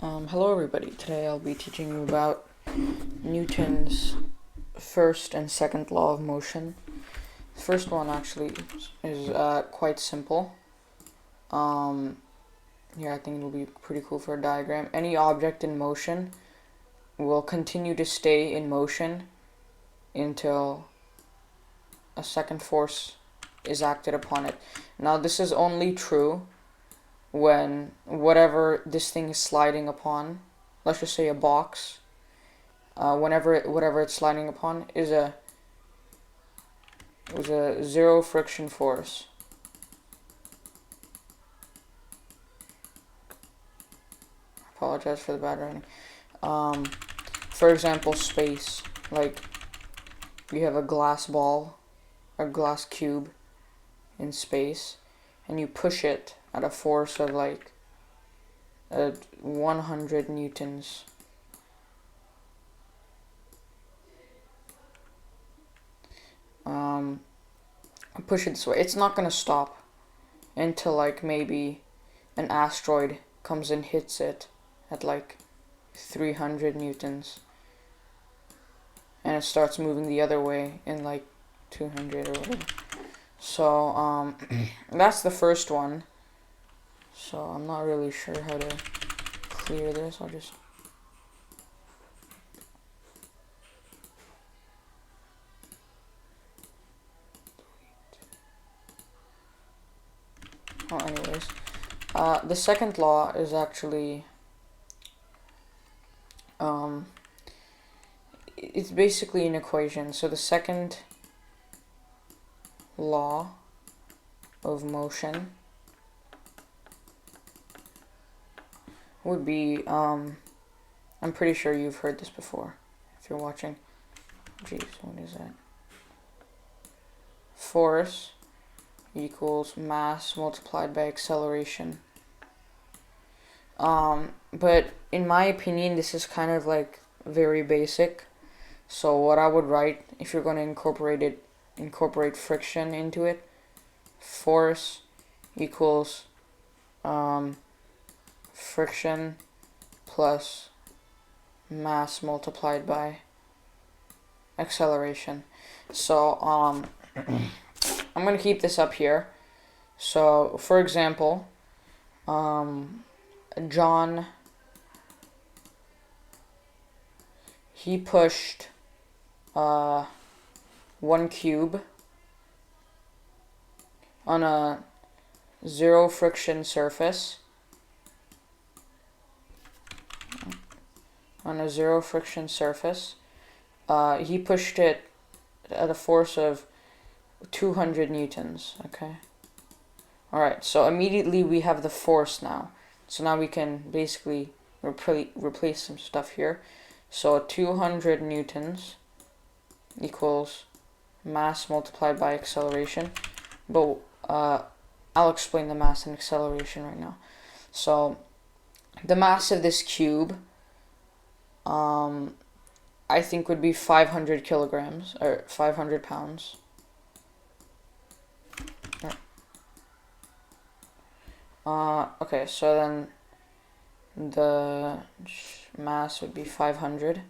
Hello everybody. Today I'll be teaching you about Newton's first and second law of motion. The first one actually is quite simple. Here I think it'll be pretty cool for a diagram. Any object in motion will continue to stay in motion until a second force is acted upon it. Now this is only true when whatever this thing is sliding upon, let's just say a box, whatever it's sliding upon is a zero friction force. Apologize for the bad writing. For example, space. Like you have a glass ball, a glass cube in space, and you push it at a force of like 100 newtons. Push it this way. It's not gonna stop until like maybe an asteroid comes and hits it at like 300 newtons, and it starts moving the other way in like 200 or whatever. So that's the first one. So I'm not really sure how to clear this. I'll just anyways, the second law is actually it's basically an equation. So the second law of motion would be I'm pretty sure you've heard this before if you're watching. Jeez, what is that? Force equals mass multiplied by acceleration. But in my opinion, this is kind of like very basic. So what I would write, if you're going to incorporate friction into it, force equals friction plus mass multiplied by acceleration. So I'm going to keep this up here. So for example, John, he pushed 1 cube on a zero friction surface. He pushed it at a force of 200 newtons. Okay. Alright, so immediately we have the force now. So now we can basically replace some stuff here. So 200 newtons equals mass multiplied by acceleration. But I'll explain the mass and acceleration right now. So the mass of this cube I think would be 500 kilograms or 500 pounds. Okay, so then the mass would be 500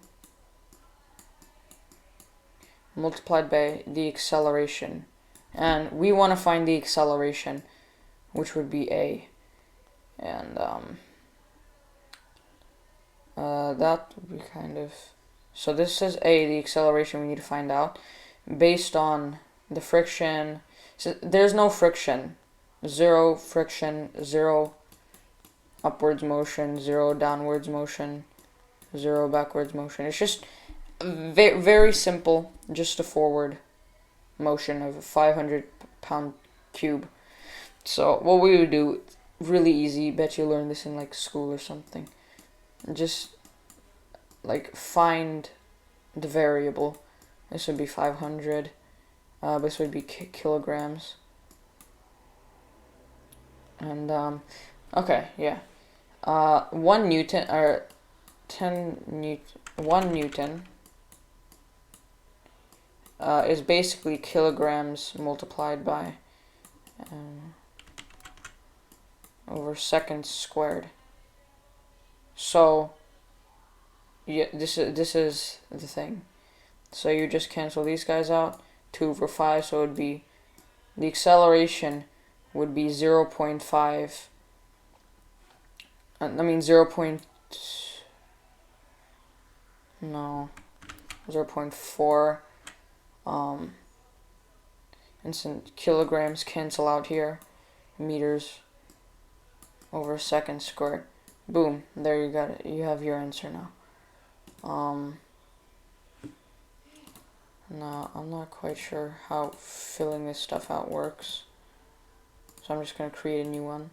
multiplied by the acceleration, and we want to find the acceleration, which would be a, and that would be kind of, so this is a, the acceleration we need to find out based on the friction. So there's no friction. Zero friction, zero upwards motion, zero downwards motion, zero backwards motion. It's just very simple, just a forward motion of a 500-pound cube. So what we would do, really easy, bet you learned this in like school or something. Just like find the variable. This would be 500. This would be kilograms. And okay, yeah. 1 Newton or 1 Newton is basically kilograms multiplied by over seconds squared. So yeah, this is the thing. So you just cancel these guys out. 2 over 5, so it would be the acceleration would be 0.5. I mean 0. No, 0.4. And kilograms cancel out here. Meters over second squared. Boom, there you got it. You have your answer now. No, I'm not quite sure how filling this stuff out works. So I'm just going to create a new one.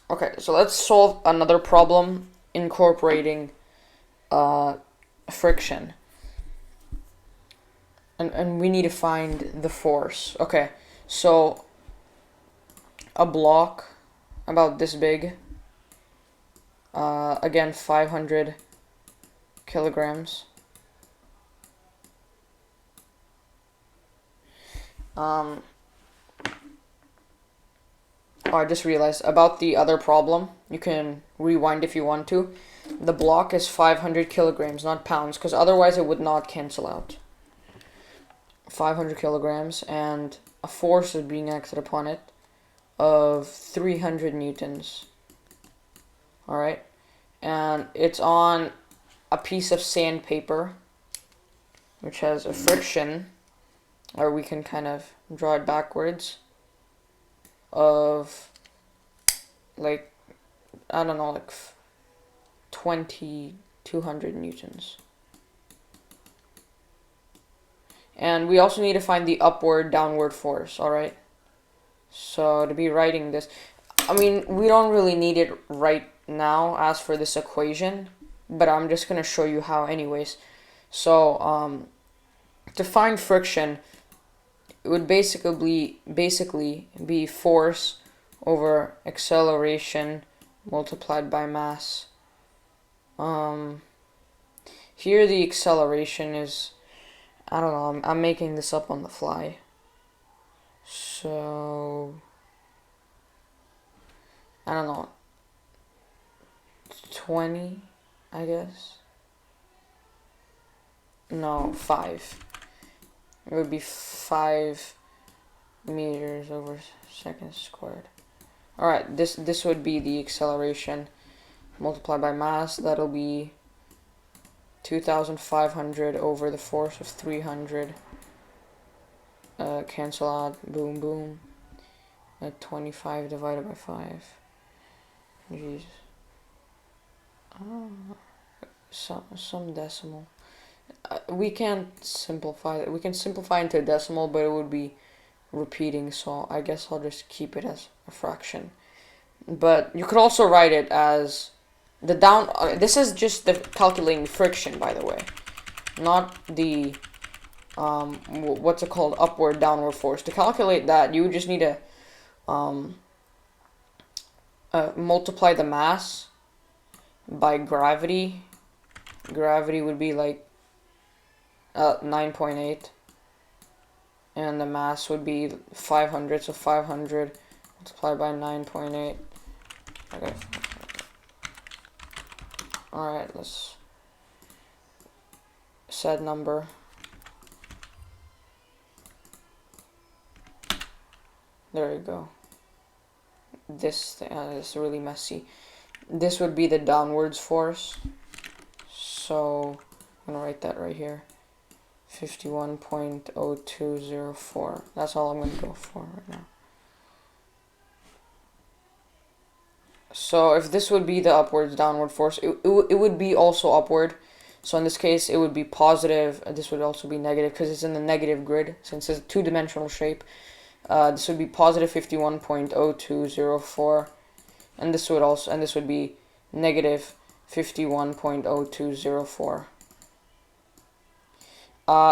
Okay, so let's solve another problem incorporating friction. And we need to find the force. Okay, so a block about this big, again 500 kilograms. Oh, I just realized about the other problem. You can rewind if you want to. The block is 500 kilograms, not pounds, because otherwise it would not cancel out. 500 kilograms, and a force is being acted upon it of 300 newtons. Alright? And it's on a piece of sandpaper, which has a friction, or we can kind of draw it backwards, of like, I don't know, like 200 newtons. And we also need to find the upward downward force, alright? So to be writing this, I mean, we don't really need it right now as for this equation, but I'm just going to show you how anyways. So to find friction, it would basically be force over acceleration multiplied by mass. Here the acceleration is, I don't know, I'm making this up on the fly. So, I don't know, 20, I guess. No, 5. It would be 5 meters over second squared. Alright, this would be the acceleration multiplied by mass. That'll be 2,500 over the force of 300. Cancel out, boom, boom. 25 divided by 5. Jeez. Some decimal. We can't simplify it. We can simplify into a decimal, but it would be repeating, so I guess I'll just keep it as a fraction. But you could also write it as the down. This is just the calculating friction, by the way, not the what's it called, upward downward force. To calculate that, you would just need to multiply the mass by gravity. Gravity would be like 9.8, and the mass would be 500, so 500 multiplied by 9.8. Okay. Alright, let's set number. There you go. This thing is really messy. This would be the downwards force. So I'm gonna write that right here. 51.0204. That's all I'm gonna go for right now. So if this would be the upwards downward force, it would be also upward. So in this case, it would be positive. This would also be negative because it's in the negative grid, since it's a two-dimensional shape. This would be positive 51.0204, and this would be negative 51.0204.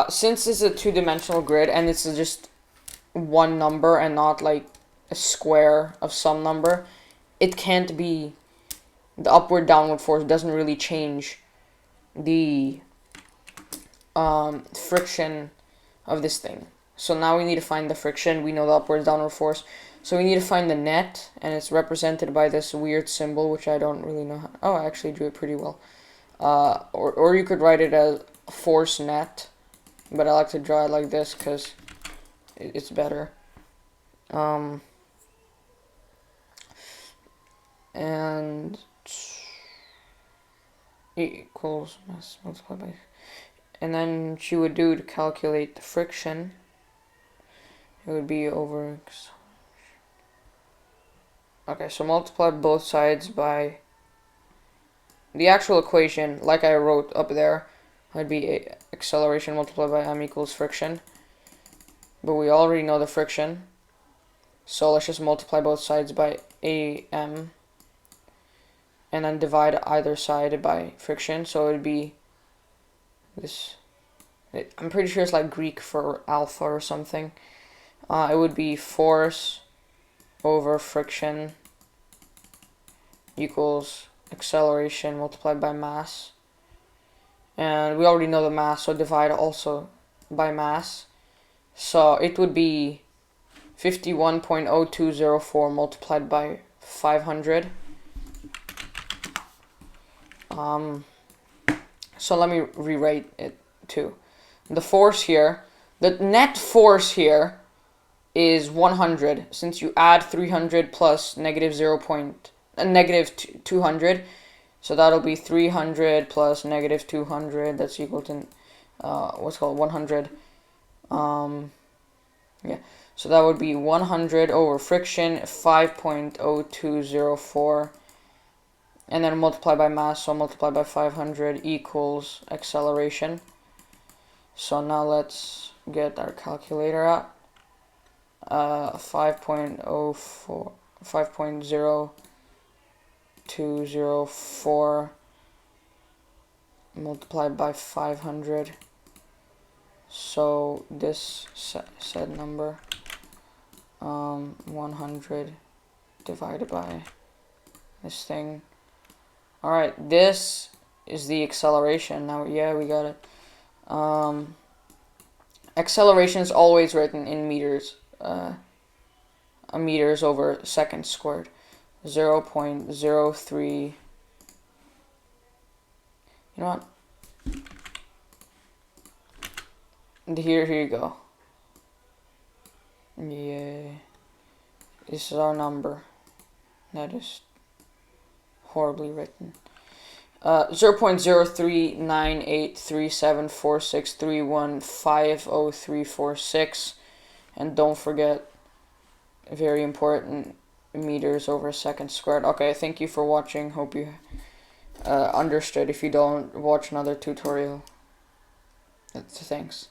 Since it's a two-dimensional grid and it's just one number and not like a square of some number, it can't be, the upward downward force doesn't really change the friction of this thing. So now we need to find the friction. We know the upward downward force. So we need to find the net, and it's represented by this weird symbol, which I don't really know how. Oh, I actually drew it pretty well. Or you could write it as force net, but I like to draw it like this because it's better. And E equals mass multiplied by, and then she would do to calculate the friction. It would be over. Okay, so multiply both sides by the actual equation, like I wrote up there, would be acceleration multiplied by m equals friction. But we already know the friction, so let's just multiply both sides by am, and then divide either side by friction. So it would be this. I'm pretty sure it's like Greek for alpha or something. It would be force over friction equals acceleration multiplied by mass. And we already know the mass, so divide also by mass. So it would be 51.0204 multiplied by 500. So let me rewrite it too. The force here, the net force here is 100, since you add 300 plus negative 200, so that'll be 300 plus negative 200. That's equal to what's called 100. Yeah, so that would be 100 over friction, 5.0204, and then multiply by mass. So multiply by 500 equals acceleration. So now let's get our calculator out. 5.0204 multiplied by 500. So this said number, 100 divided by this thing. All right, this is the acceleration. Now, yeah, we got it. Acceleration is always written in meters. Meters over seconds squared. 0.03. You know what? Here you go. Yeah. This is our number. That is horribly written. 0.0398374631500346, and don't forget, very important, meters over second squared. Okay, thank you for watching. Hope you understood. If you don't, watch another tutorial. Thanks.